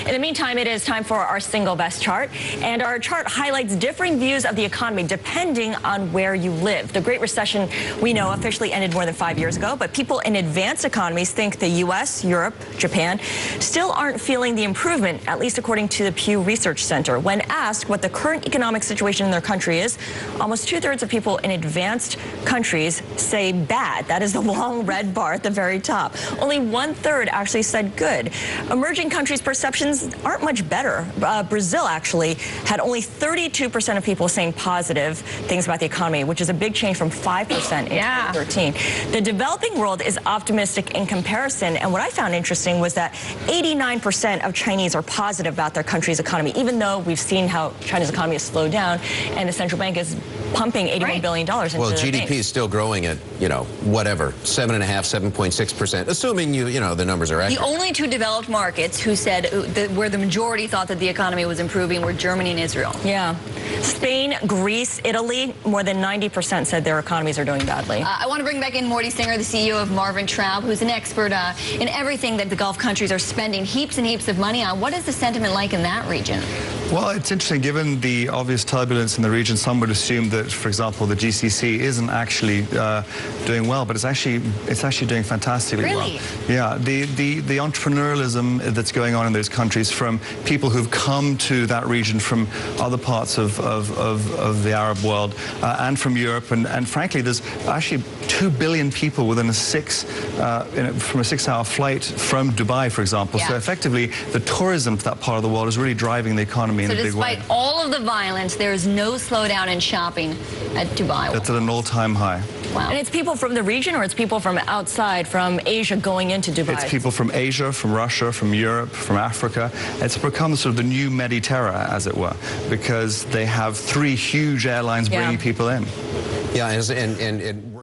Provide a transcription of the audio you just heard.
In the meantime, it is time for our single best chart. And our chart highlights differing views of the economy depending on where you live. The Great Recession, we know, officially ended more than 5 years ago, but people in advanced economies think the U.S., Europe, Japan still aren't feeling the improvement, at least according to the Pew Research Center. When asked what the current economic situation in their country is, almost 2/3 of people in advanced countries say bad. That is the long red bar at the very top. Only 1/3 actually said good. Emerging countries' perceptions aren't much better. Brazil actually had only 32% of people saying positive things about the economy, which is a big change from 5% in 2013. The developing world is optimistic in comparison, and what I found interesting was that 89% of Chinese are positive about their country's economy, even though we've seen how China's economy has slowed down and the central bank is pumping $81 billion into well, the GDP banks. is still growing at, whatever, 7.5%, 7.6%, assuming the numbers are accurate. The only two developed markets who said where the majority thought that the economy was improving were Germany and Israel. Yeah. Spain, Greece, Italy, more than 90% said their economies are doing badly. I want to bring back in Morty Singer, the CEO of Marvin Traub, who's an expert in everything that the Gulf countries are spending heaps and heaps of money on. What is the sentiment like in that region? Well, it's interesting. Given the obvious turbulence in the region, some would assume that, for example, the GCC isn't actually doing well, but it's actually doing fantastically well. Yeah, the entrepreneurialism that's going on in those countries from people who've come to that region from other parts of the Arab world and from Europe, and frankly, there's actually 2 billion people within a from a 6-hour flight from Dubai, for example. So effectively, the tourism to that part of the world is really driving the economy in a big way. So despite all of the violence, there is no slowdown in shopping at Dubai. That's at an all-time high. Wow. And it's people from the region, or it's people from outside, from Asia going into Dubai? It's people from Asia, from Russia, from Europe, from Africa. It's become sort of the new Mediterranean, as it were, because they have 3 huge airlines bringing people in. Yeah, and